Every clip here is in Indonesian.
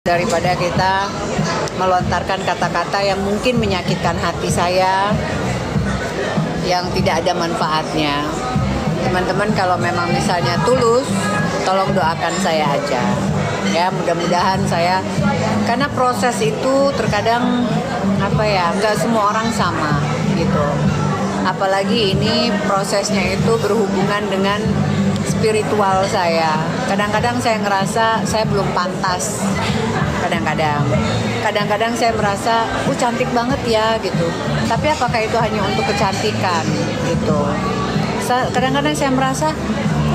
daripada kita melontarkan kata-kata yang mungkin menyakitkan hati saya, yang tidak ada manfaatnya. Teman-teman kalau memang misalnya tulus, tolong doakan saya aja. Ya, mudah-mudahan saya, karena proses itu terkadang nggak semua orang sama gitu. Apalagi ini prosesnya itu berhubungan dengan spiritual saya. Kadang-kadang saya ngerasa saya belum pantas. Kadang-kadang saya merasa, cantik banget ya gitu. Tapi apakah itu hanya untuk kecantikan gitu? Kadang-kadang saya merasa,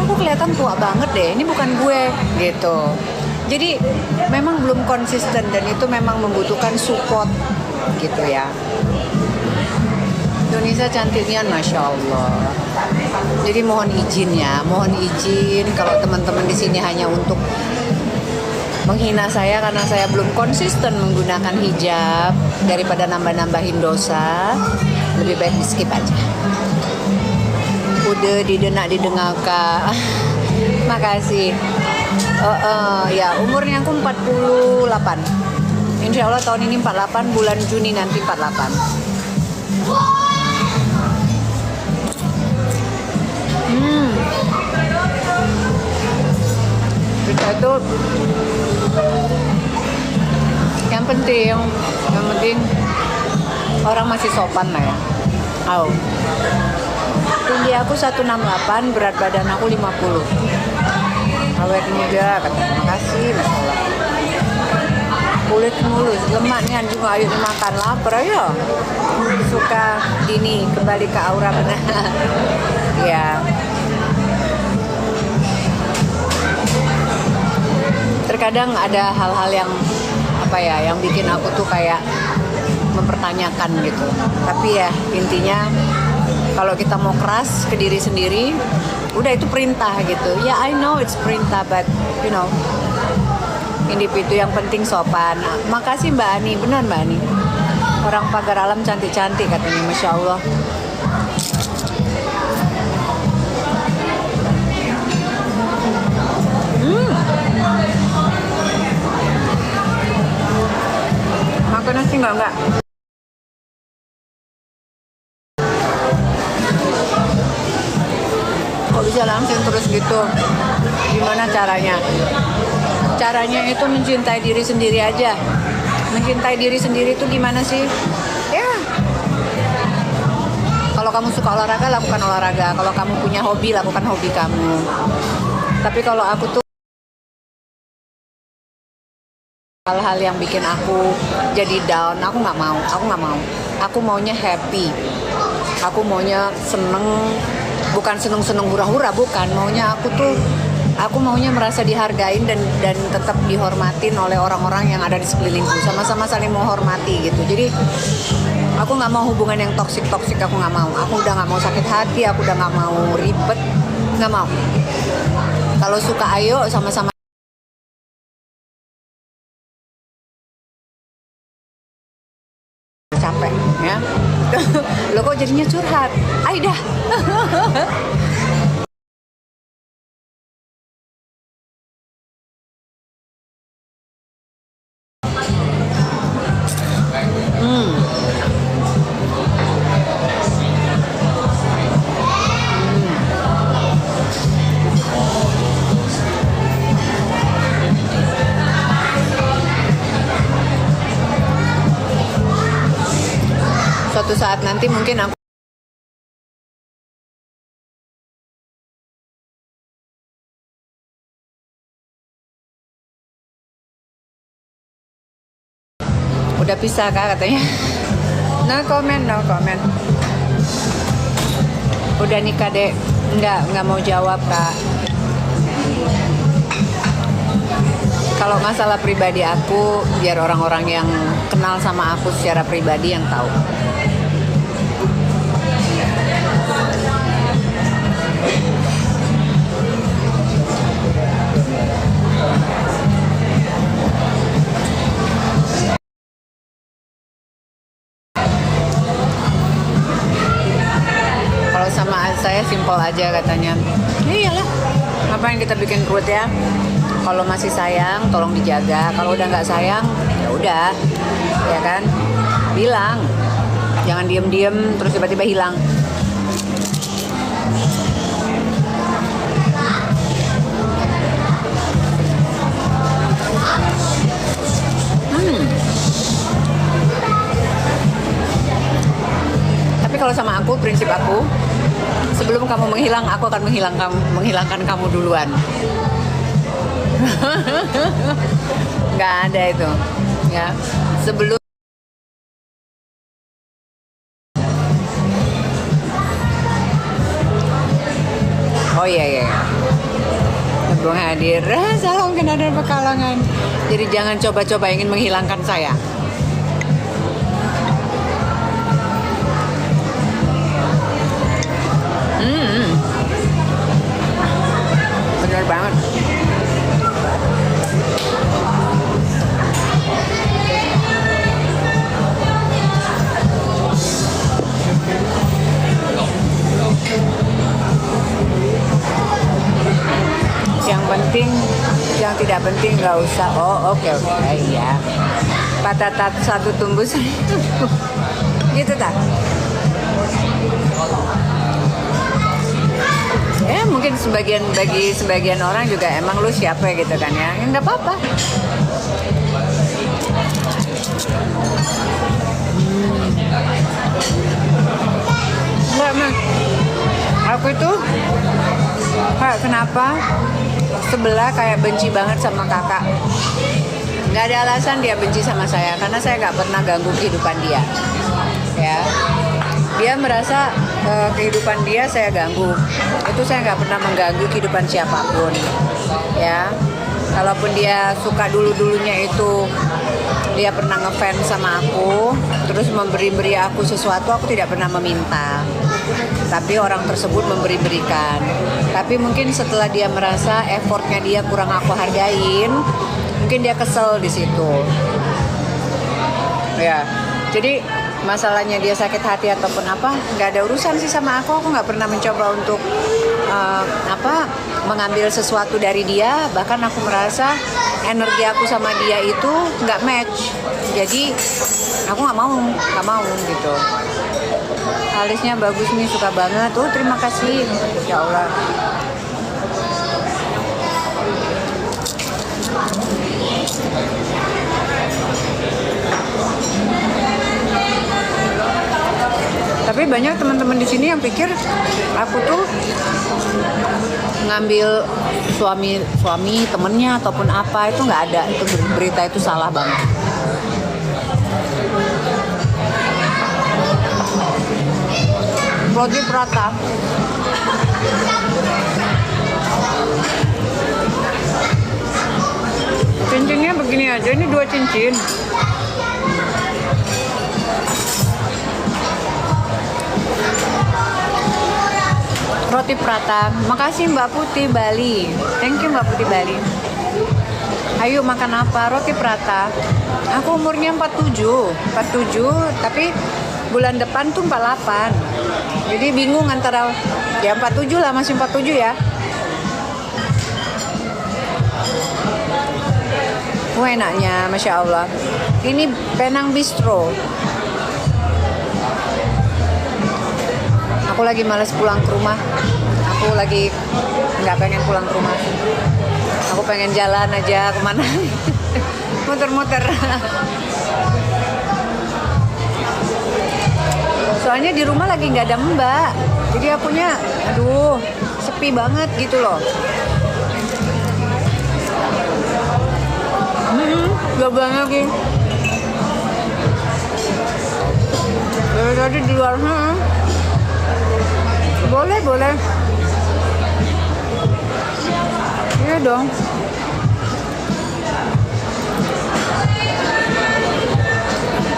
aku kelihatan tua banget deh. Ini bukan gue gitu. Jadi memang belum konsisten dan itu memang membutuhkan support gitu ya. Indonesia cantiknya, Masya Allah. Jadi mohon izin kalau teman-teman di sini hanya untuk menghina saya karena saya belum konsisten menggunakan hijab, daripada nambah-nambahin dosa, lebih baik di skip aja. Udah didengarkan. Makasih. Ya, umurnya aku 48. Insya Allah tahun ini 48, bulan Juni nanti 48. Kita itu yang penting orang masih sopan lah ya. Tinggi aku 168, berat badan aku 50. Awet muda, kata makasih, masalah. Kulit mulus, lemaknya juga, ayo dimakan, lapar ayo. Suka dini, kembali ke aura benar. Ya. Terkadang ada hal-hal yang yang bikin aku tuh kayak mempertanyakan gitu. Tapi ya intinya kalau kita mau keras ke diri sendiri, udah itu perintah gitu. Ya, I know it's perintah, but individu yang penting sopan. Makasih Mbak Ani, benar Mbak Ani. Orang pagar alam cantik-cantik katanya, Masya Allah. Makan nasi enggak? Kok bisa langsing terus gitu? Gimana caranya? Caranya itu mencintai diri sendiri aja. Mencintai diri sendiri itu gimana sih? Ya. Kalau kamu suka olahraga, lakukan olahraga. Kalau kamu punya hobi, lakukan hobi kamu. Tapi kalau aku tuh hal-hal yang bikin aku jadi down, aku nggak mau. Aku maunya happy. Aku maunya seneng, bukan seneng-seneng hura-hura, bukan. Aku maunya merasa dihargain dan tetap dihormatin oleh orang-orang yang ada di sekelilingku. Sama-sama saling menghormati gitu. Jadi aku nggak mau hubungan yang toksik. Aku nggak mau. Aku udah nggak mau sakit hati. Aku udah nggak mau ribet. Nggak mau. Kalau suka ayo sama-sama. Capek ya. Lo kok jadinya curhat? Aidah. Suatu saat nanti mungkin aku udah pisah Kak katanya. No comment. Udah nikah dek. Enggak mau jawab Kak. Kalau masalah pribadi aku, biar orang-orang yang kenal sama aku secara pribadi yang tahu. Kalau sama saya simpel aja katanya. Iyalah, ngapain kita bikin ruwet ya? Kalau masih sayang, tolong dijaga. Kalau udah nggak sayang, ya udah, ya kan? Bilang, jangan diem-diem terus tiba-tiba hilang. Tapi kalau sama aku, prinsip aku, sebelum kamu menghilang, aku akan menghilangkan kamu duluan. Nggak ada itu, ya. Sebelum Oh iya iya. Bung hadir, salam kenal dan Pekalongan. Jadi jangan coba-coba ingin menghilangkan saya. Bener banget. Yang penting, yang tidak penting nggak usah. Oh oke. Iya. Patah satu tumbuh gitu tak? Ya mungkin bagi sebagian orang juga emang lu siapa gitu kan ya? Ya nggak apa-apa. Enggak mah. Aku itu kenapa sebelah kayak benci banget sama kakak. Nggak ada alasan dia benci sama saya karena saya nggak pernah ganggu kehidupan dia. Ya, dia merasa kehidupan dia saya ganggu. Itu saya nggak pernah mengganggu kehidupan siapapun. Ya, kalaupun dia suka dulunya itu dia pernah ngefans sama aku, terus memberi aku sesuatu, aku tidak pernah meminta. Tapi orang tersebut memberikan. Tapi mungkin setelah dia merasa effortnya dia kurang aku hargain, mungkin dia kesel di situ. Ya, jadi masalahnya dia sakit hati ataupun apa, nggak ada urusan sih sama aku. Aku nggak pernah mencoba untuk mengambil sesuatu dari dia. Bahkan aku merasa energi aku sama dia itu nggak match. Jadi aku nggak mau gitu. Alisnya bagus nih, suka banget. Oh terima kasih, ya Allah. Tapi banyak teman-teman di sini yang pikir aku tuh ngambil suami temennya ataupun apa, itu nggak ada. Itu berita itu salah banget. Roti prata. Cincinnya begini aja, ini 2 cincin. Roti prata. Makasih Mbak Putih Bali. Thank you Mbak Putih Bali. Ayo makan apa? Roti prata. Aku umurnya 47, tapi bulan depan tuh 48. Jadi bingung antara ya 47 lah, masih 47 ya. Wah enaknya, Masya Allah. Ini Penang Bistro. Aku lagi malas pulang ke rumah. Aku lagi nggak pengen pulang ke rumah. Aku pengen jalan aja kemana. Muter-muter. Soalnya di rumah lagi nggak ada mbak. Jadi akunya, aduh, sepi banget gitu loh. Gak banget lagi. Dari tadi di luar boleh. Iya dong.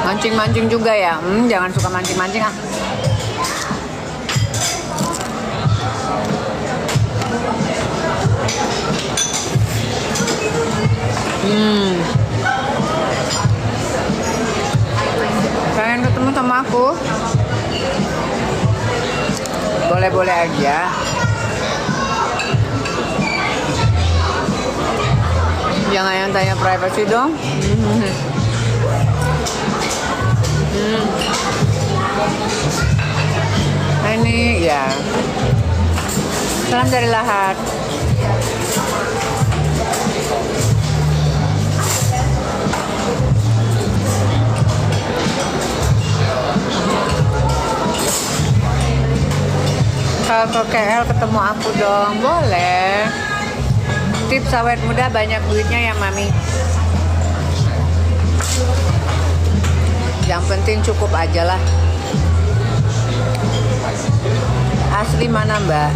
Mancing-mancing juga ya. Jangan suka mancing-mancing ah. Pengen ketemu sama aku? Boleh-boleh aja. Jangan yang tanya privacy dong. Nah, ini ya. Salam dari Lahat. Kalau ke KL ketemu aku dong, boleh. Tips awet muda banyak duitnya ya Mami. Yang penting cukup aja lah. Asli mana Mbak?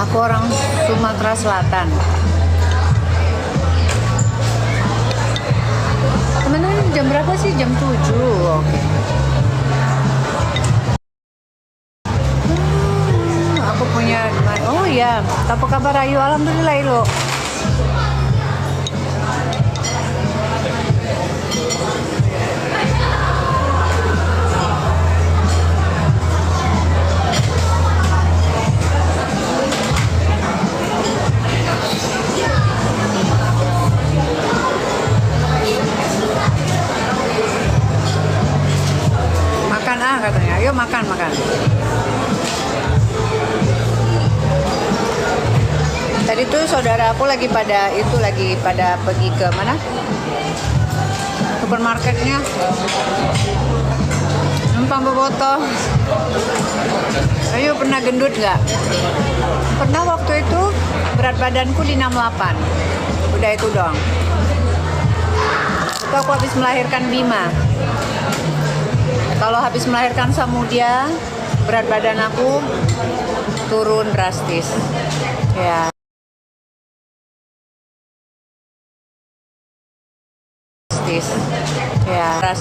Aku orang Sumatera Selatan. Teman-teman jam berapa sih? Jam 7. Oke. Aku punya, oh ya, apa kabar Ayu? Alhamdulillah Ilo. Makan katanya, ayo makan. Tadi tuh saudara aku lagi pada pergi ke mana? Supermarketnya. Numpang bobotoh. Ayo pernah gendut nggak? Pernah waktu itu berat badanku di 68. Udah itu doang. Itu aku habis melahirkan Bima. Kalau habis melahirkan Samudia, berat badan aku turun drastis. Ya. Ya,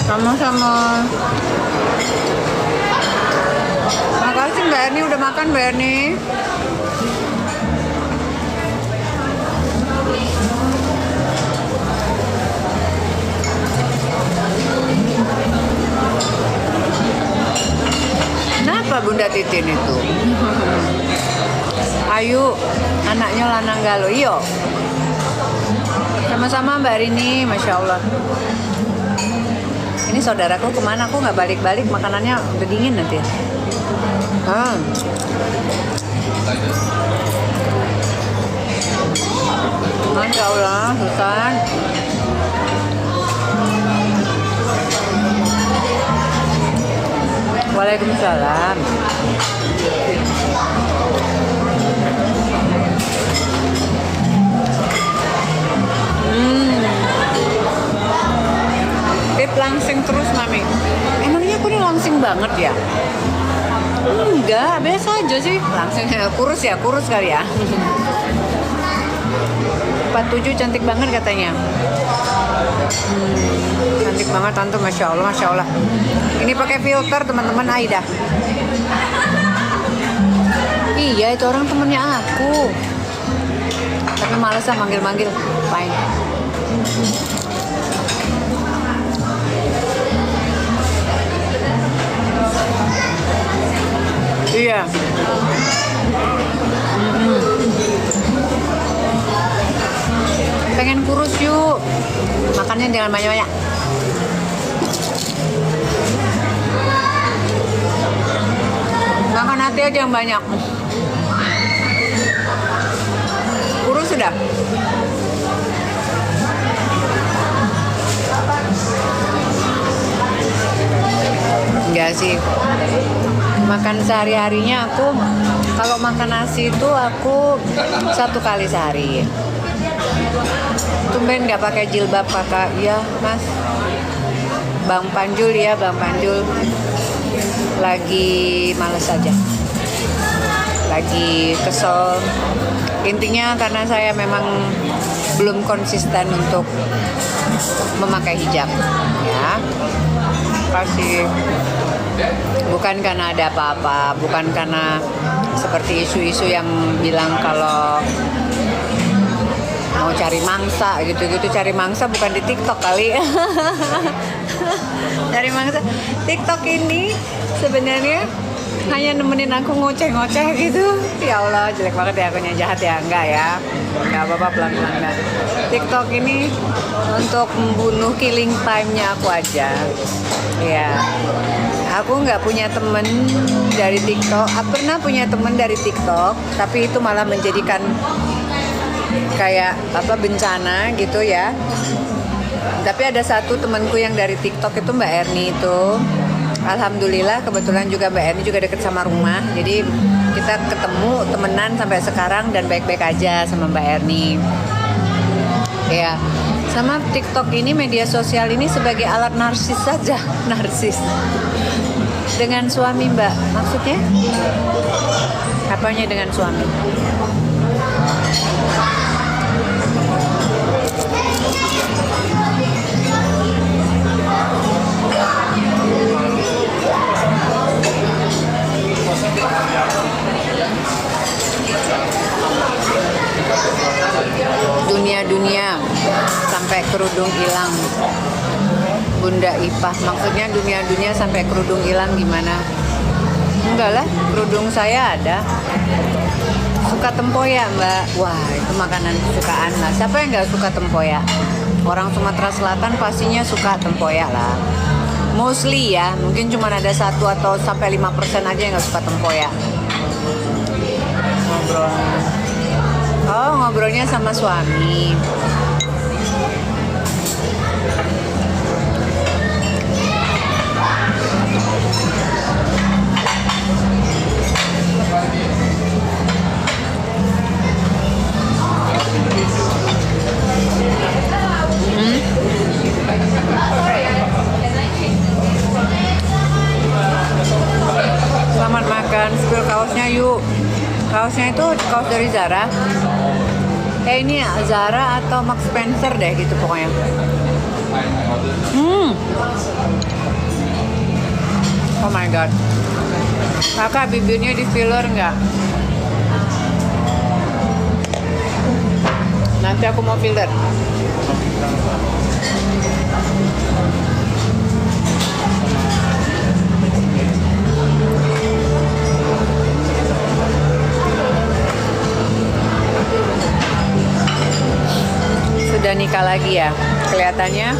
sama-sama. Makasih Mbak Erni udah makan Mbak Erni. Kenapa Bunda Titin itu? Ayu, anaknya lanang galuh. Iyo. Sama-sama Mbak Rini, Masya Allah. Ini saudaraku kemana? Aku nggak balik-balik, makanannya udah dingin nanti. Masya Allah, Susan. Waalaikumsalam. Langsing terus Mami. Emangnya aku ini langsing banget ya? Enggak, biasa aja sih. Langsingnya kurus kali ya. 47 cantik banget katanya. Cantik banget tante, Masya Allah. Ini pakai filter teman-teman Aida. Iya, itu orang temennya aku. Tapi males lah manggil-manggil. Fine. Iya. Pengen kurus yuk. Makannya jangan banyak-banyak. Makan hati aja yang banyak. Kurus sudah. Enggak sih. Makan sehari-harinya aku, kalau makan nasi itu aku 1 kali sehari. Tumben nggak pakai jilbab kakak, ya Mas. Bang Panjul ya, Bang Panjul lagi males aja, lagi kesel. Intinya karena saya memang belum konsisten untuk memakai hijab, ya. Kasih. Bukan karena ada apa-apa, bukan karena seperti isu-isu yang bilang kalau mau cari mangsa gitu-gitu. Cari mangsa bukan di TikTok kali. Cari mangsa TikTok ini sebenarnya hanya nemenin aku ngoceh-ngoceh gitu. Ya Allah, jelek banget ya akunya, jahat ya. Enggak ya, enggak apa-apa, pelan-pelan kan. TikTok ini untuk membunuh killing time-nya aku aja. Ya, aku nggak punya temen dari TikTok. Aku pernah punya temen dari TikTok, tapi itu malah menjadikan kayak apa bencana gitu ya. Tapi ada satu temanku yang dari TikTok itu Mbak Erni itu. Alhamdulillah kebetulan juga Mbak Erni juga deket sama rumah. Jadi kita ketemu temenan sampai sekarang dan baik-baik aja sama Mbak Erni. Ya, sama TikTok ini, media sosial ini sebagai alat narsis saja. Narsis dengan suami Mbak, maksudnya apanya dengan suami? Dunia sampai kerudung hilang. Bunda Ipah, maksudnya dunia sampai kerudung hilang gimana? Enggak lah, kerudung saya ada. Suka tempoyak Mbak. Wah, itu makanan kesukaan lah. Siapa yang nggak suka tempoyak? Orang Sumatera Selatan pastinya suka tempoyak lah. Mostly ya, mungkin cuma ada 1 atau sampai 5% aja yang nggak suka tempoyak. Ngobrol. Oh, ngobrolnya sama suami. Selamat makan, spill kaosnya yuk. Kaosnya itu kaos dari Zara. Ini ya, Zara atau Max Spencer deh gitu pokoknya. Oh my god. Kakak bibirnya di filler nggak? Nanti aku mau filler. Sudah nikah lagi ya kelihatannya.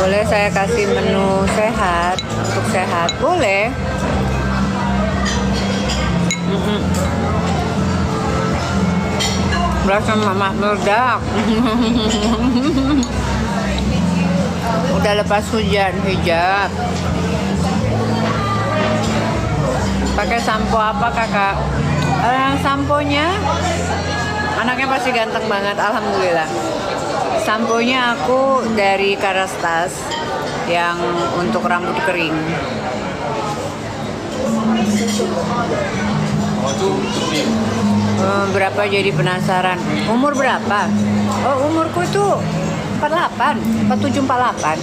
Boleh saya kasih menu sehat untuk sehat? Boleh. Berasa mama meledak. Udah lepas hujan hijab. Pakai sampo apa kakak? Samponya anaknya pasti ganteng banget, alhamdulillah. Samponya aku dari Karastas yang untuk rambut kering. Berapa jadi penasaran? Umur berapa? Oh, umurku itu 47, 48.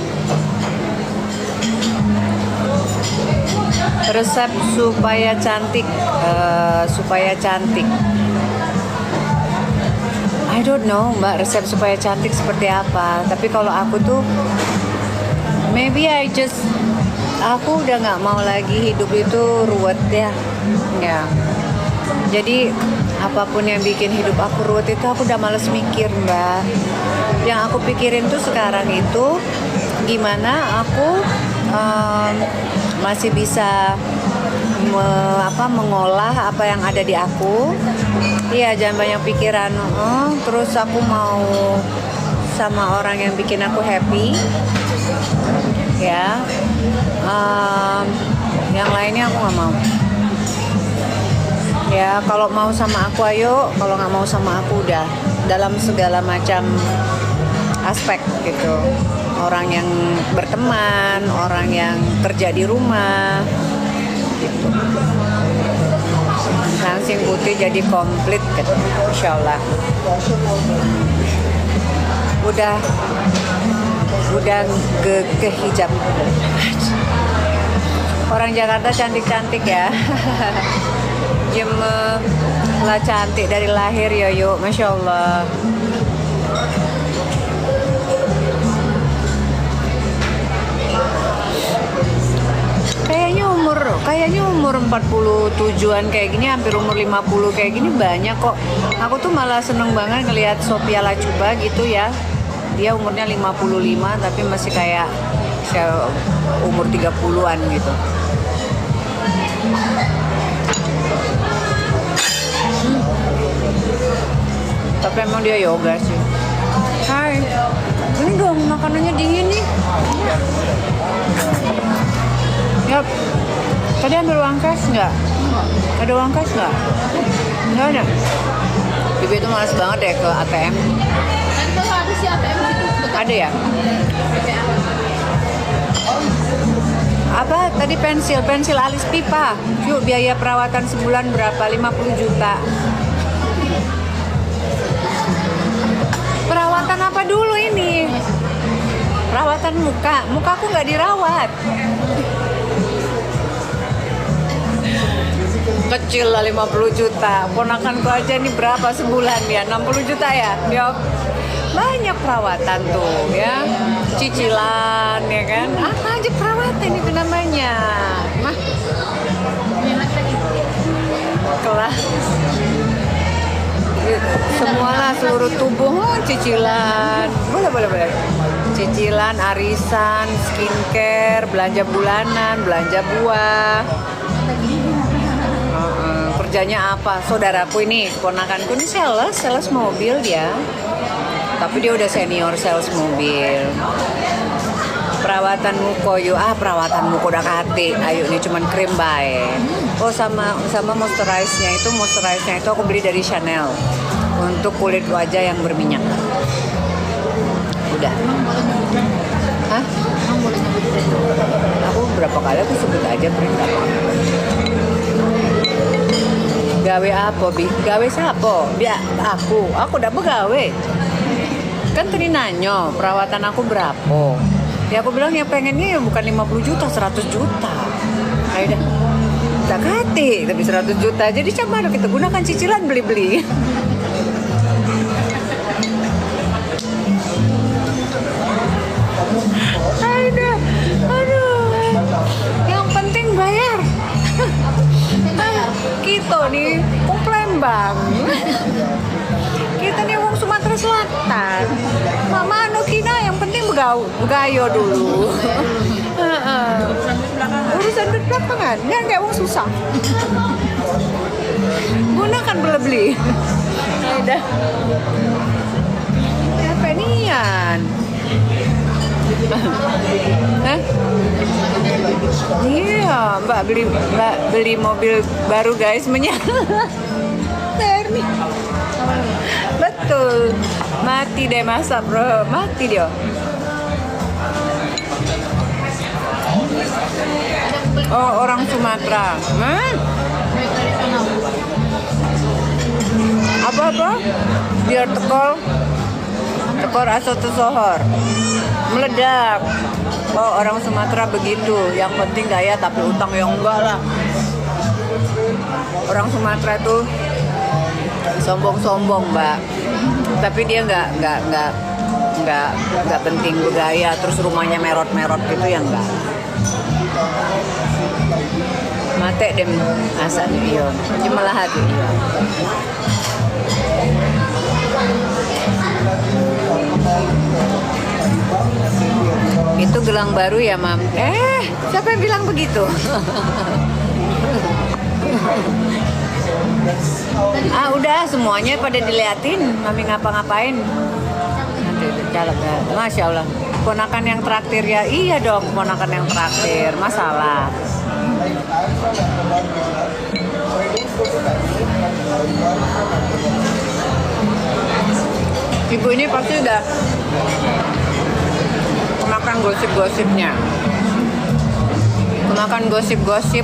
Resep supaya cantik, I don't know Mbak, resep supaya cantik seperti apa. Tapi kalau aku tuh maybe aku udah nggak mau lagi hidup itu ruwet ya. Jadi apapun yang bikin hidup aku ruwet itu aku udah males mikir Mbak. Yang aku pikirin tuh sekarang itu gimana aku masih bisa mengolah apa yang ada di aku. Iya, jangan banyak pikiran. Terus aku mau sama orang yang bikin aku happy. Ya, yang lainnya aku nggak mau. Ya, kalau mau sama aku ayo, kalau nggak mau sama aku udah. Dalam segala macam aspek gitu. Orang yang berteman, orang yang kerja di rumah gitu. Langsing putih jadi komplit gitu. Insya Allah. Udah ke hijab. Orang Jakarta cantik-cantik ya. Lah cantik dari lahir ya yuk, Masya Allah. Kayaknya umur 47-an kayak gini, hampir umur 50 kayak gini banyak kok. Aku tuh malah seneng banget ngelihat Sophia Latjuba gitu ya. Dia umurnya 55 tapi masih kayak umur 30-an gitu. Tapi emang dia yoga sih. Hai, ini dong makanannya dingin nih. Yap. Tadi ambil uang cash nggak? Ada uang cash nggak? Nggak ada. Ibu itu malas banget deh ke ATM. Tadi kalau ada sih ATM gitu. Ada ya? Apa? Tadi pensil alis pipa. Yuk, biaya perawatan sebulan berapa? 50 juta. Perawatan apa dulu ini? Perawatan muka. Mukaku nggak dirawat. Kecil lah 50 juta. Ponakanku aja nih berapa sebulan ya? 60 juta ya? Yuk. Banyak perawatan tuh ya. Cicilan ya kan? Apa aja perawatan itu namanya? Mah. Kelas. Semualah seluruh tubuh cicilan. Boleh. Cicilan, arisan, skincare, belanja bulanan, belanja buah. Kerjanya apa? Saudaraku ini, ponakanku ini sales mobil dia. Tapi dia udah senior sales mobil. Perawatan muka yuk, perawatan muka udah kate. Ayo ini cuman krim bae. Oh sama moisturize-nya itu aku beli dari Chanel untuk kulit wajah yang berminyak. Udah. Hah? Aku berapa kali aku sebut aja brand apa? Gawe apa, Bi? Gawe siapa? Dia aku udah begawe. Kan tadi nanya perawatan aku berapa. Ya aku bilang ya pengennya ya bukan 50 juta, 100 juta. Ayo dah. Tak hati, tapi 100 juta. Jadi coba kita gunakan cicilan beli-beli. Aduh. Yang penting bayar. Kita nih wong Palembang. Kita nih wong Sumatera Selatan. Mama anu kina yang penting begayo dulu. Urusan duit belakangan, jangan kayak wong susah. Gunakan beli-beli. Udah. Apa nian? Hah? Iya, Mbak beli mobil baru guys, Terni. Betul. Mati deh masa, bro. Mati dia. Oh, orang Sumatera. Apa? Biar tekor asal sohor. Meledak. Oh, orang Sumatera begitu. Yang penting gaya tapi utang yang enggak lah. Orang Sumatera tuh sombong-sombong, Mbak. Tapi dia nggak penting bergaya terus rumahnya merot-merot gitu ya enggak. Mate dem asal dia. Cuma lah hati. Itu gelang baru ya, Mam? Siapa yang bilang begitu? Udah semuanya pada diliatin. Mami ngapa-ngapain? Nanti jalan. Masya Allah. Ponakan yang traktir ya? Iya dong, ponakan yang traktir. Masalah. Ibu ini pasti udah kemakan gosip-gosipnya. Kemakan gosip-gosip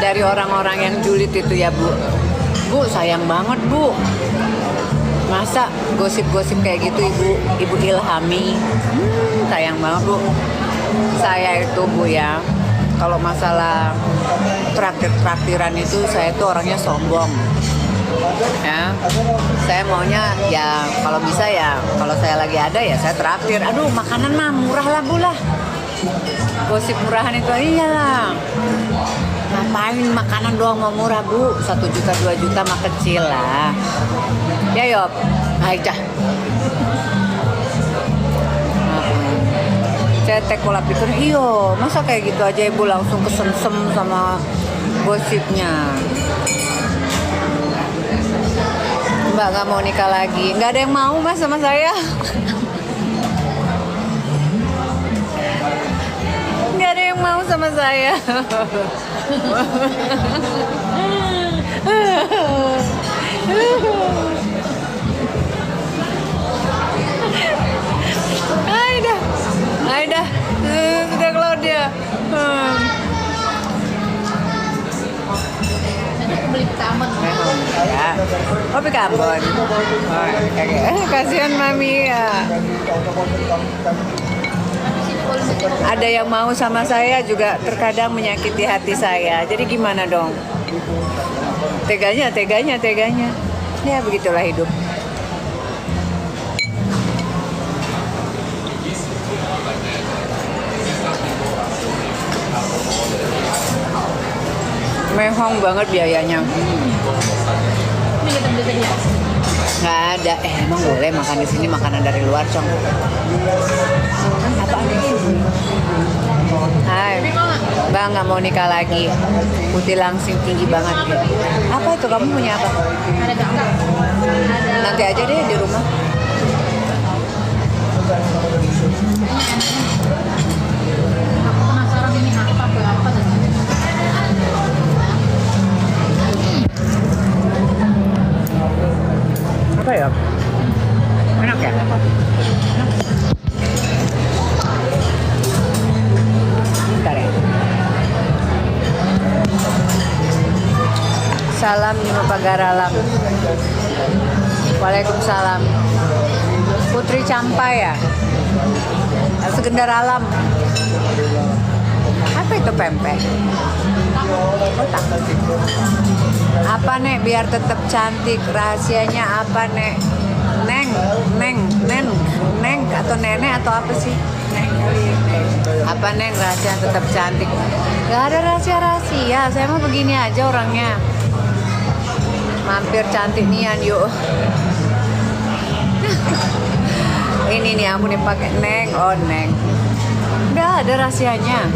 dari orang-orang yang julid itu ya, Bu. Bu, sayang banget, Bu. Masa gosip-gosip kayak gitu Ibu ilhami. Sayang banget, Bu. Saya itu, Bu ya, kalau masalah traktir-traktiran itu saya tuh orangnya sombong. Ya, saya maunya ya kalau bisa ya, kalau saya lagi ada ya saya traktir. Aduh, makanan mah murah lah Bu lah. Gosip murahan itu iyalah. Ngapain makanan doang mau murah Bu? 1 juta 2 juta mah kecil lah. Ya Yop, aja. Cetek pola pikir, iyo masa kayak gitu aja Ibu langsung kesem-sem sama gosipnya. Mbak nggak mau nikah lagi, nggak ada yang mau Mas sama saya. Nggak ada yang mau sama saya. Aida, sudah keluar dia. Beli ke taman. Ya, kopi Ambon. Kasihan Mami ya. Ada yang mau sama saya juga terkadang menyakiti hati saya. Jadi gimana dong? Teganya. Ya begitulah hidup. Mehong banget biayanya. Ini kita beli tadi ya. Nggak ada. Emang boleh makan di sini makanan dari luar, Cong? Apaan ini? Hai, Bang nggak mau nikah lagi. Putih langsing tinggi banget. Apa itu? Kamu punya apa? Ada gak? Ada. Nanti aja deh di rumah. Aku penasaran ini apa berapa dan Apa ya? Enak ya? Bentar ya. Salam Lima Pagar Alam. Waalaikumsalam. Putri Campai ya? Segendar Alam. Apa itu pempek? Kotak. Apa Nek biar tetap cantik? Rahasianya apa Nek? Neng atau nenek atau apa sih? Apa Neng rahasia tetap cantik? Gak ada rahasia. Saya mah begini aja orangnya. Mampir cantik nian yuk. Ini nih aku nih pakai Neng. Oh Neng. Gak ada rahasianya.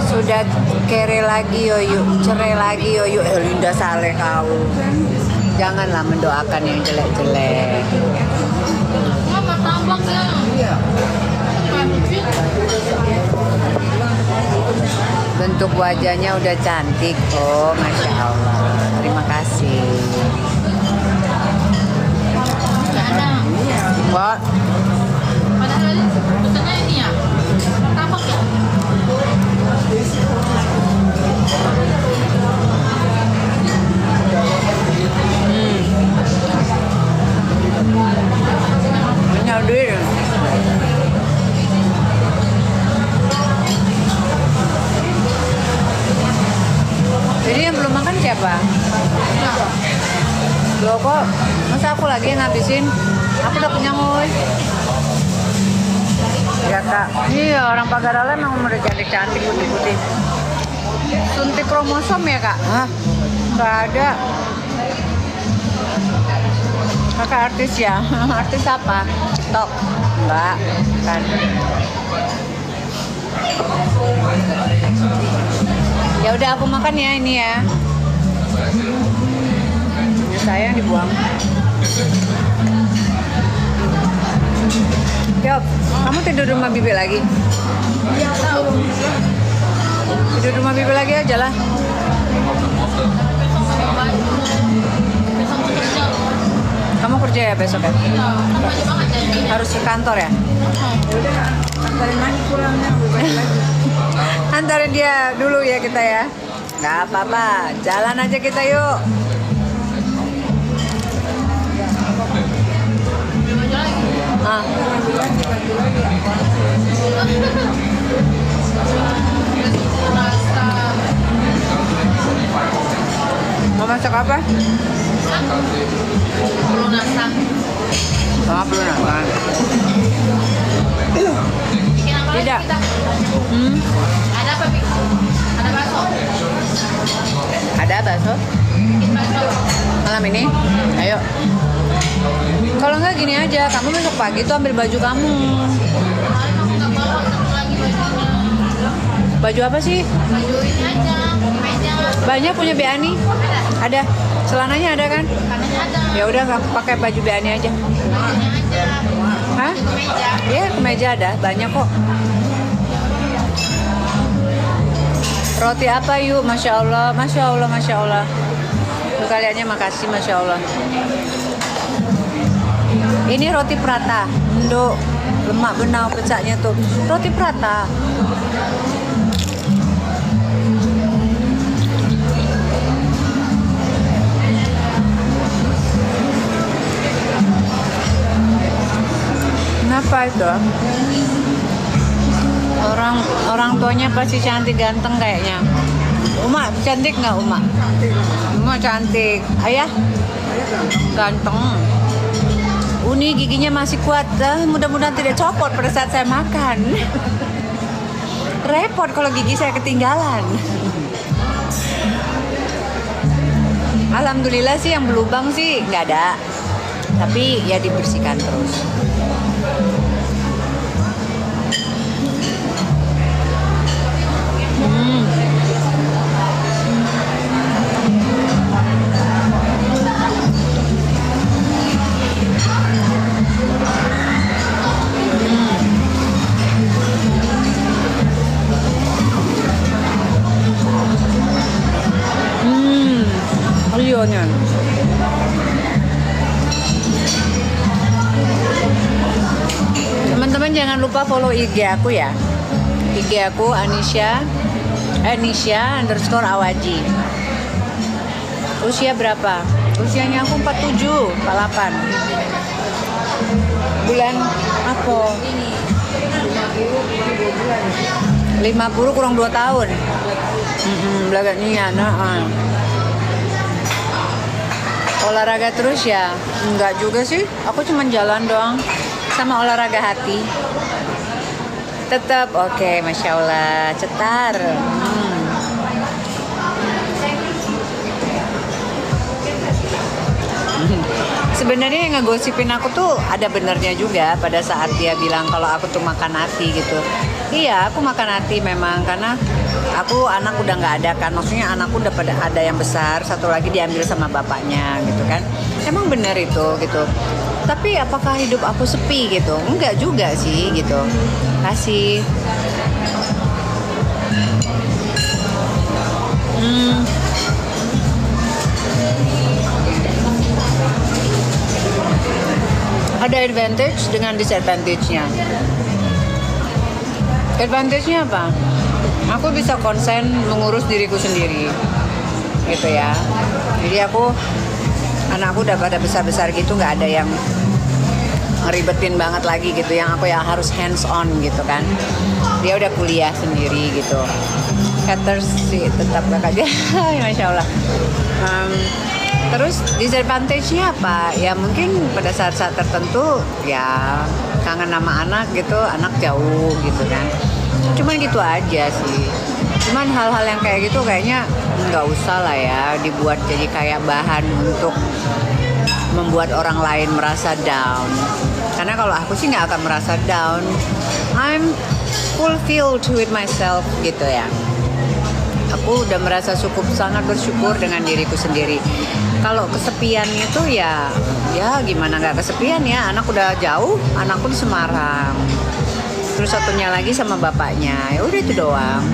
Sudah kere lagi yuk, cerai lagi yuk. Linda Saleh kau. Janganlah mendoakan yang jelek-jelek. nggak martabak ya. Iya. Bentuk wajahnya udah cantik. Oh, Masya Allah. Terima kasih. Nggak ada. Wah, Padahal pesannya ini ya. Martabak ya. menyadir. Jadi yang belum makan siapa? Loh kok, masa aku lagi yang ngabisin? Aku udah kenyang woy. Ya kak, iya orang Pagarala emang udah cantik-cantik putih-putih. Suntik kromosom ya kak? Hah? Nggak ada. Kakak artis ya? Artis apa? TikTok? Enggak, kan. Ya udah aku makan ya ini ya. Ya sayang dibuang. Yop, kamu tidur di rumah Bibi lagi? Tidur di rumah Bibi lagi aja lah. Kamu kerja ya besok ya? Harus ke kantor ya? Antarin lagi pulangnya, antarin dia dulu ya kita ya. Gak apa-apa, jalan aja kita yuk. Ah. Apa? Pelunasan. Oh, pelunasan. Bikin apa lagi Tidak. kita? Hmm, Ada apa, Bi? Ada bakso? ada bakso Bikin bakso. malam ini. Ayo. Kalau nggak gini aja, kamu besok pagi tuh ambil baju kamu. Kemarin aku nggak bawa satu lagi bajunya. Baju apa sih? Baju ini aja, di meja. Banyak punya Beani? Ada. Ada. Celananya ada kan? Kanannya ada. Ya udah kamu pakai baju Beani aja. Bajunya aja. Hah? Di meja. Iya, kemeja ada, banyak kok. Roti apa yuk? Masya Allah, Masya Allah, Masya Allah. Tuh kaliannya makasih, Masya Allah. Ini roti prata, Indo, lemak benau pecahnya tuh. Roti prata. Kenapa itu? Orang tuanya pasti cantik ganteng kayaknya. Uma cantik nggak Uma? Uma cantik. Ayah ganteng. Uni giginya masih kuat. Mudah-mudahan tidak copot pada saat saya makan. Repot kalau gigi saya ketinggalan. Alhamdulillah sih yang berlubang sih nggak ada. Tapi ya dibersihkan terus. Rionya. Teman-teman jangan lupa follow IG aku ya. IG aku Anisha _Awaji. Usia berapa? Usianya aku 47, 48. Bulan apa? 50 kurang 2 tahun. Belakangnya nah. Olahraga terus ya? Enggak juga sih. Aku cuma jalan doang. Sama olahraga hati. Tetap oke, Masya Allah. Cetar. Sebenarnya yang ngegosipin aku tuh ada benernya juga pada saat dia bilang kalau aku tuh makan hati gitu. Iya, aku makan hati memang karena aku anak udah nggak ada kan. Maksudnya anakku udah pada ada yang besar, satu lagi diambil sama bapaknya gitu kan. Emang bener itu gitu. Tapi apakah hidup aku sepi gitu? Enggak juga sih gitu. Kasih. Ada advantage dengan disadvantage-nya. Advantage-nya apa? Aku bisa konsen mengurus diriku sendiri, gitu ya. Jadi anakku udah pada besar-besar gitu, nggak ada yang ribetin banget lagi gitu. Yang aku ya harus hands on gitu kan. Dia udah kuliah sendiri gitu. Haters sih tetap gak aja, Masya Allah. Terus disadvantage-nya apa? Ya mungkin pada saat-saat tertentu ya kangen sama anak gitu, anak jauh gitu kan. Cuman gitu aja sih. Cuman hal-hal yang kayak gitu kayaknya nggak usah lah ya dibuat jadi kayak bahan untuk membuat orang lain merasa down. Karena kalau aku sih nggak akan merasa down. I'm fulfilled with myself gitu ya. Aku udah merasa sangat bersyukur dengan diriku sendiri. Kalau kesepian itu ya gimana nggak kesepian ya. Anak udah jauh, anakku di Semarang. Terus satunya lagi sama bapaknya. Ya udah itu doang.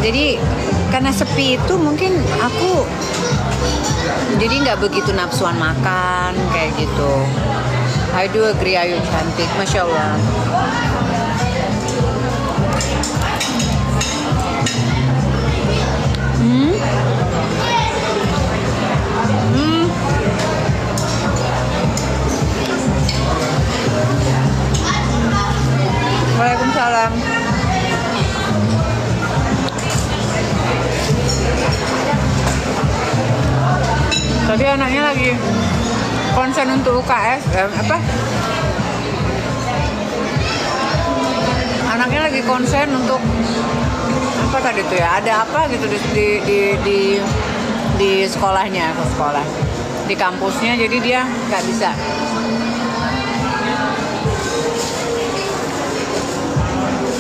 Jadi karena sepi itu mungkin aku jadi nggak begitu nafsuan makan kayak gitu. I do agree, Ayu cantik, Masya Allah. Waalaikumsalam. Tadi anaknya lagi konsen untuk UKS, anaknya lagi konsen untuk apa tadi tuh ya? Ada apa gitu di sekolahnya, ke sekolah, di kampusnya. Jadi dia nggak bisa.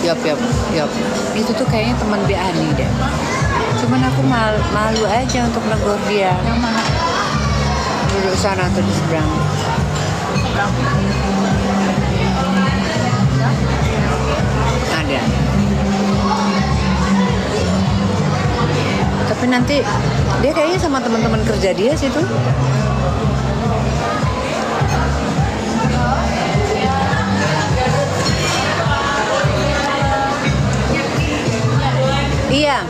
Yop. Itu tuh kayaknya teman Bi Ani deh. Cuman aku malu aja untuk negor dia. Yang mana? Duduk sana tuh di seberang. Ada. Tapi nanti dia kayaknya sama teman-teman kerja dia situ. Iya.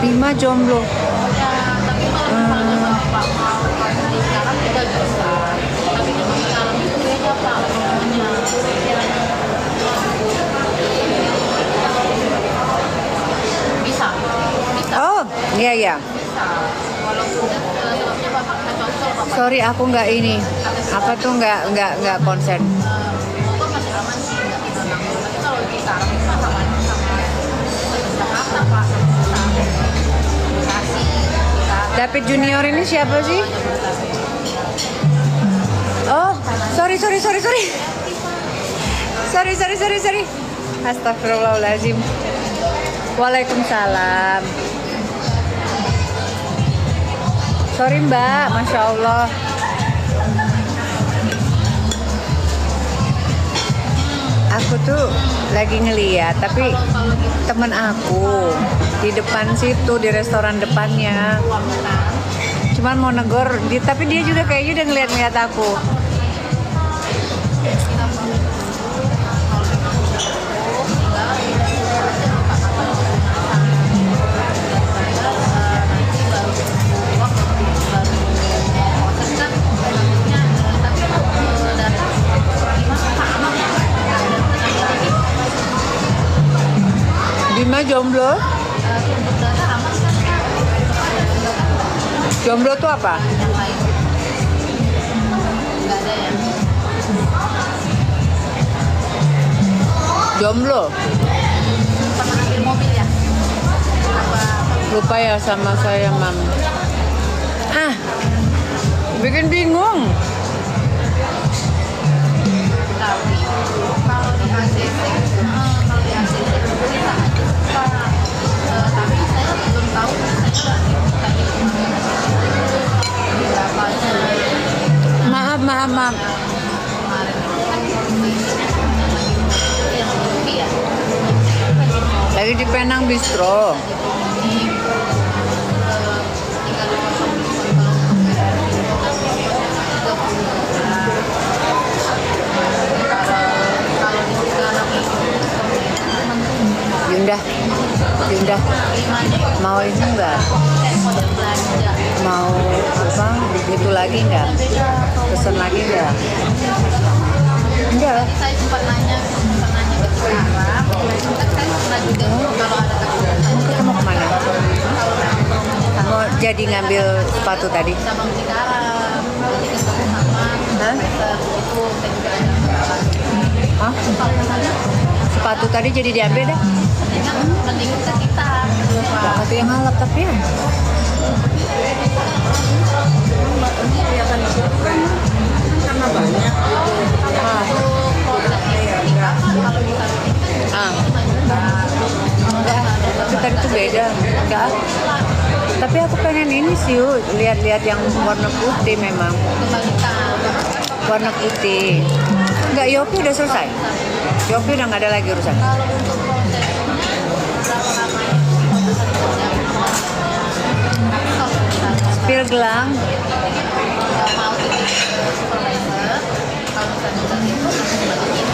Bima jomblo. Ya, tapi kalau Pak sekarang udah bisa. Tapi kalau sekarang itu beda Pak namanya. Bisa. Oh, iya. Bisa. Walaupun sebabnya Bapak nggak cocok Bapak. Sorry, aku nggak ini. Apa tuh nggak konsen. Bogor masih aman sih, nggak tenang. Tapi kalau di sekarang itu sama Jakarta Pak, Bekasi, David Junior ini siapa sih? Oh, sorry. Sorry. Astagfirullahaladzim. Waalaikumsalam. Sorry Mbak, Masya Allah. Aku tuh lagi ngeliat, tapi temen aku di depan situ, di restoran depannya. Cuman mau negor, tapi dia juga kayaknya udah ngeliat aku. Bima jomblo? Jomblo tuh apa? Nggak ada ya. Jomblo? Pernah ambil mobil ya? Apa? Lupa ya sama saya, Mam. Bikin bingung. Tapi kalau di ACC, bisa aja Pak. Tapi saya belum tahu saya berapanya. Maaf. Kemarin yang lebih ya. Lagi di Penang Bistro. Yunda, mau ini enggak? Mau apa? Itu lagi enggak? Pesan lagi enggak? Enggak. Saya sempat nanya ke Cikarang, kan saya pernah juga kalau ada Kamu kemana? Mau jadi ngambil sepatu tadi? cabang Cikarang, jadi ketemu sama profesor itu Hah? Sepatu tadi jadi diambil dah? mending ke kita. Sepatu yang halap tapi ya. Karena banyak. Enggak, tapi tadi tuh beda. Enggak. Tapi aku pengen ini sih, lihat-lihat yang warna putih memang. Warna putih. Enggak, Yopi udah selesai. Yopi udah nggak ada lagi urusan. Kalau untuk proses berapa lamanya? Tapi kalau misalnya Spill gelang. nggak mau itu supervisor, kalau misalnya itu nanti bagiin.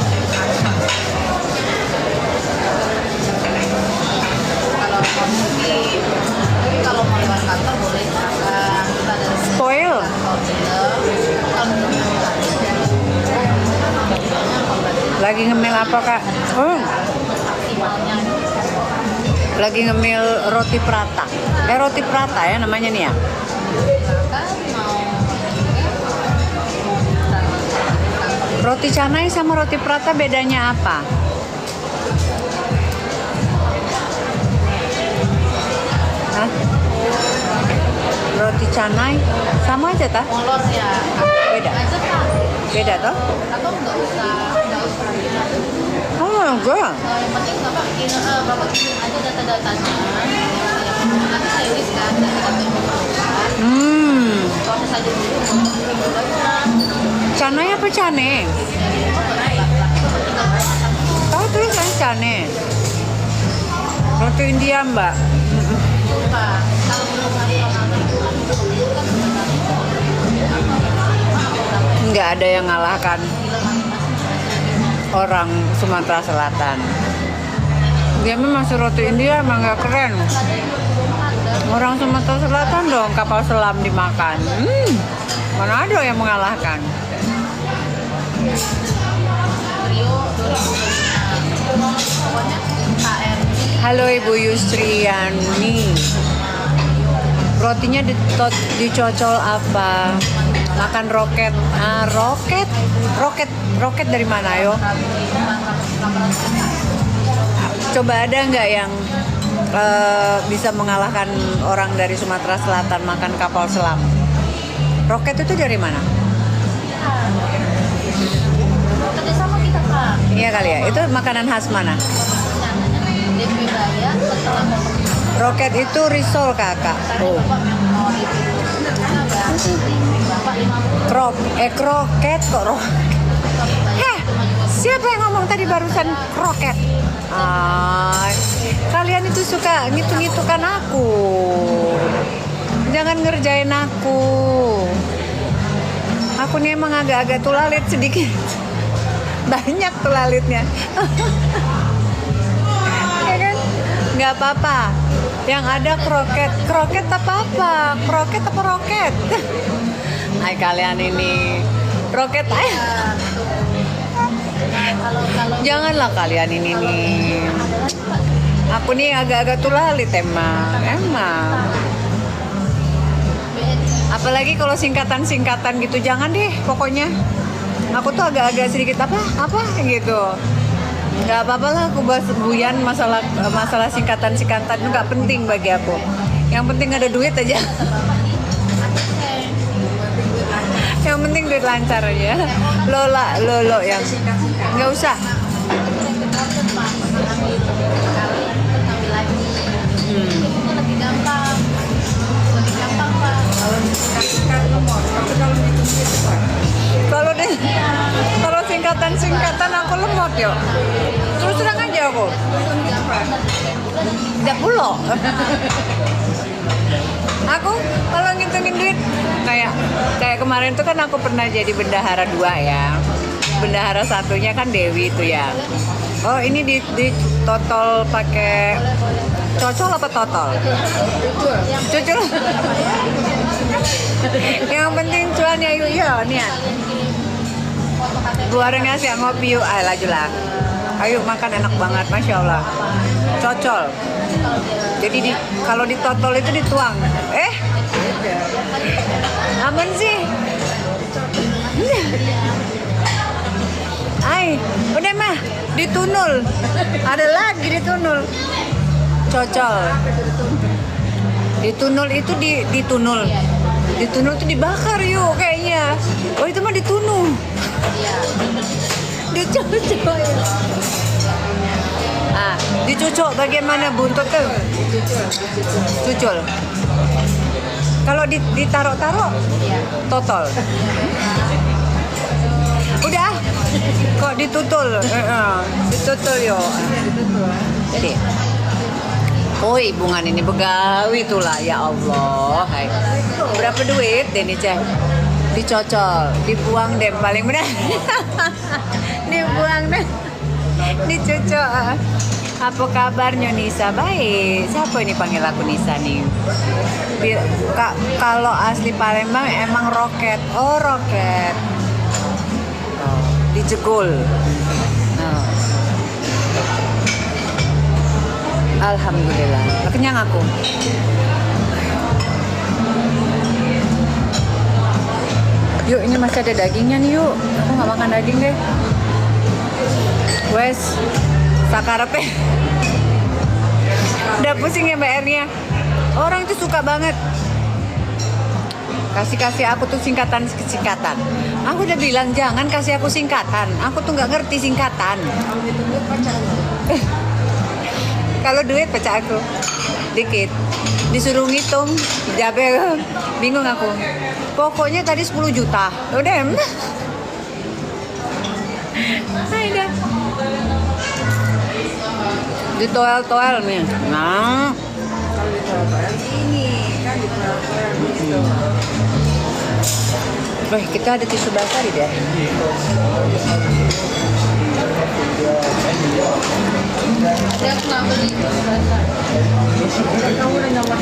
Kalau mau pergi, tapi kalau mau lewat kantor boleh silakan. Kita ada Spoil. Lagi ngemil apa kak? maksimalnya Lagi ngemil roti prata. Roti prata ya namanya nih ya. Kan mau Roti canai sama roti prata bedanya apa? Hah? Roti canai sama aja tah? polos ya. Beda. Aja Pak. Beda toh? Atau nggak usah Oh enggak. yang penting bapak kirim aja data-datanya. Nanti saya list kan data-data yang diperlukan. Proses aja dulu. Canai apa cane? Tahu tulisan cane. Roti India mbak. Pak, kalau belum ada pengalaman itu kan Nggak ada yang ngalahkan orang Sumatera Selatan. Dia memang roti India emang nggak keren. Orang Sumatera Selatan dong kapal selam dimakan. Mana ada yang mengalahkan? Rio 2025. Pokoknya KM Halo Ibu Yustriani. Rotinya dicocol apa? Makan roket. Roket dari mana yo? Coba ada nggak yang bisa mengalahkan orang dari Sumatera Selatan makan kapal selam? Roket itu dari mana? kerjasama kita Pak. Iya kali ya. Itu makanan khas mana? DP bayar setelah Roket itu risol kakak. Oh. Bapak mau itu Bapak 50 Kroket kok Heh, siapa yang ngomong tadi barusan kroket? Kalian itu suka ngitung-ngitungkan aku. Jangan ngerjain aku. Aku nih emang agak-agak tulalit sedikit. Banyak tulalitnya. Ya kan? Nggak apa-apa. Yang ada kroket. Kroket apa-apa? Kroket apa roket? Hai kalian ini. Roket aja. Janganlah kalian ini nih. Aku nih agak-agak tulalit emang. Apalagi kalau singkatan-singkatan gitu jangan deh pokoknya. Aku tuh agak-agak sedikit apa gitu. Nggak apa-apa lah aku bahas buyan masalah singkatan-singkatan itu nggak penting bagi aku. Yang penting ada duit aja. Yang penting duit lancar aja. Lolo yang nggak usah. lebih gampang Pak. Kalau singkatan aku lemot yo. Terus terang aja aku. Tidak pulo. Aku kalau ngitungin duit kayak kemarin tuh kan aku pernah jadi bendahara 2 ya. Bendahara satunya kan Dewi itu ya. Oh ini di totol pakai cocol apa totol? Cucul. Yang penting cuannya yuk ya niat. Gorengnya sih ngopi yuk, ayo laju lah. Ayo makan enak banget, masya Allah. Cocol. Jadi kalau ditotol itu dituang. Aman sih. Udah mah ditunul. Ada lagi ditunul. Cocol. Ditunul itu ditunul. Ditunul itu dibakar yuk kayaknya. Oh itu mah ditunul. Dicocok ya. Dicucuk bagaimana buntut tuh? Cucul. Kalau ditaruh-taruh, totol. Udah, kok ditutul? Ditutul yo. Jadi, oi bungan ini begawi tuh lah ya Allah. Hai. Berapa duit Deni cek? Dicocol, dibuang deh paling benar. Dibuang deh. Dicucuk. Apa kabarnya Nisa? Baik. Siapa ini panggil aku Nisa nih? Kalau asli Palembang emang roket. Oh roket. Dicekul. Alhamdulillah. Kenyang aku. masih ada dagingnya nih yuk. Aku nggak makan daging deh. Wes, sakarepe. Udah pusing ya bayarnya. Orang itu suka banget. Kasih aku tuh singkatan. Aku udah bilang jangan kasih aku singkatan. Aku tuh nggak ngerti singkatan. Kalau duit pecah aku dikit. Disuruh ngitung, jabe bingung aku. Pokoknya tadi 10 juta. Udah. Udah. Ditoel-toel nih. Nah. Ini kan ditoel-toel gitu. Kita ada tisu basah di deh. Dia aku nggak beli tisu basah. Kamu udah nyoba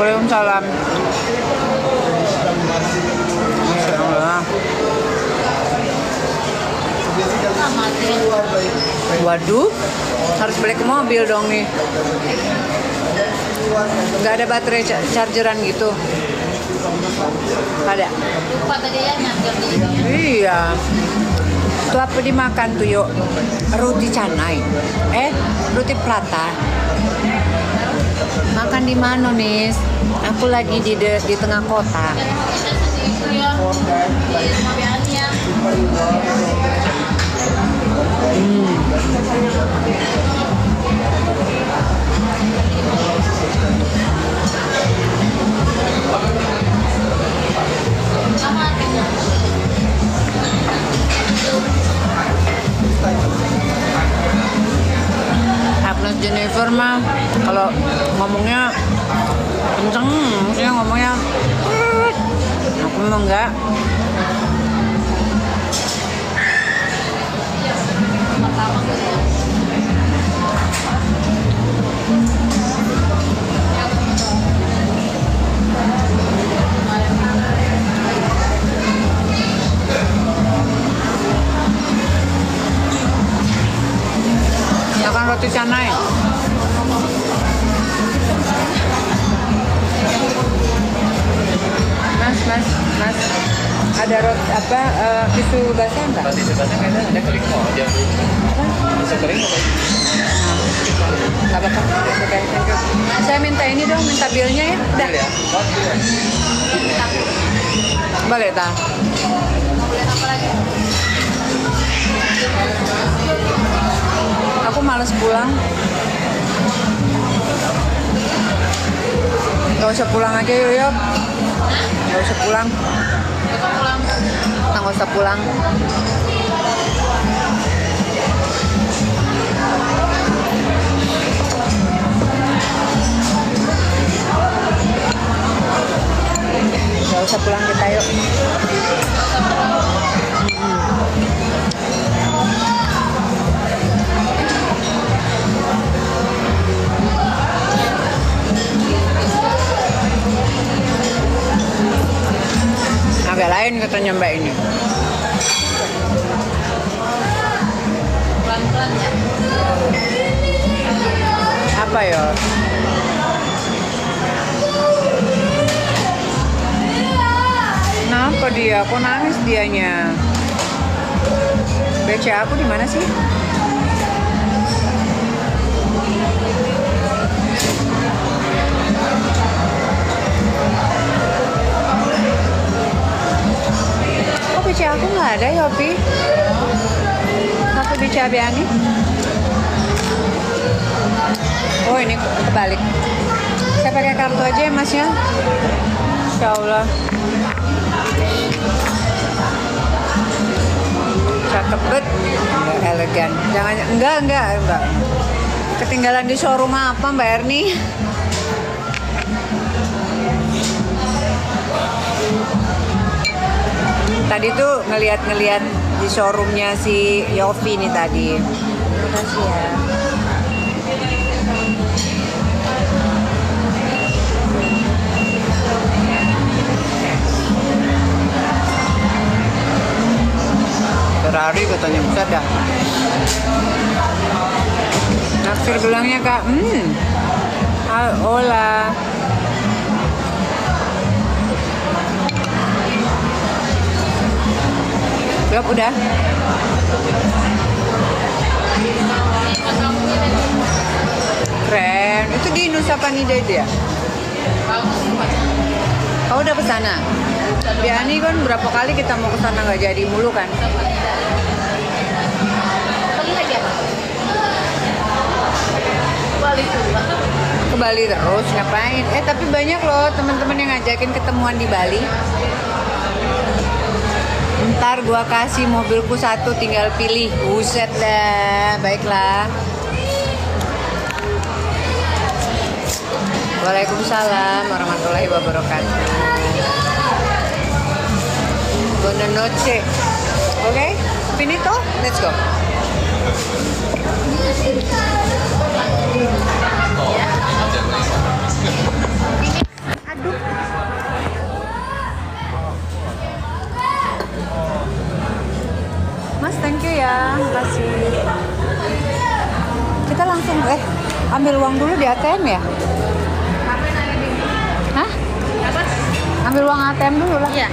Waalaikumsalam. Waduh, harus balik ke mobil dong nih. Nggak ada baterai chargeran gitu. Ada. Lupa tadi ya nyangkir di ini ya. Iya. Itu apa dimakan tuh yuk? Roti canai. Roti prata. Makan di mana nis? Aku lagi di tengah kota. Itu ya di rumah Biania. Agnes Jennifer mah kalau ngomongnya kenceng, maksudnya ngomongnya aku mah enggak. Makan roti canai. Mas, ada roti apa tisu basah enggak? Tisu basah nggak ada kering kok aja. Tisu kering apa? Nggak apa-apa. Oke, thank you. Saya minta ini dong, minta bilnya ya. Udah. Ya. Balik ta. Aku malas pulang. Gak usah pulang aja yuk. Gak usah pulang. Gak usah pulang. Gak usah pulang kita yuk. Agak lain katanya mbak ini. Pelan-pelan ya. Apa ya? Kenapa dia? Kok nangis dianya? BC aku di mana sih? Kok BC aku nggak ada ya, Pi? Aku BC Abiani? Oh, ini kebalik. Saya pakai kartu aja ya, Mas ya. Insya Allah. Cakep banget. Elegan. Jangan enggak. Ketinggalan di showroom apa, Mbak Erni? Tadi tuh ngeliat di showroomnya si Yofi nih tadi. Terima kasih ya. Ferrari katanya bisa dah. Naksir gelangnya kak. Hola. Belum udah. Keren. Itu di Nusa Penida itu ya? Kau udah ke sana? Biani kan berapa kali kita mau ke sana nggak jadi mulu kan? Bali lagi apa? Bali juga. Ke Bali terus ngapain? Tapi banyak loh teman-teman yang ngajakin ketemuan di Bali. Ntar gua kasih mobilku satu, tinggal pilih. Buset dah, baiklah. Waalaikumsalam warahmatullahi wabarakatuh. Buenas noches. Oke, finito, let's go. Aduh. Mas, thank you ya, makasih. Kita langsung ambil uang dulu di ATM ya? Hah? Apa? Ambil uang ATM dulu lah. Iya.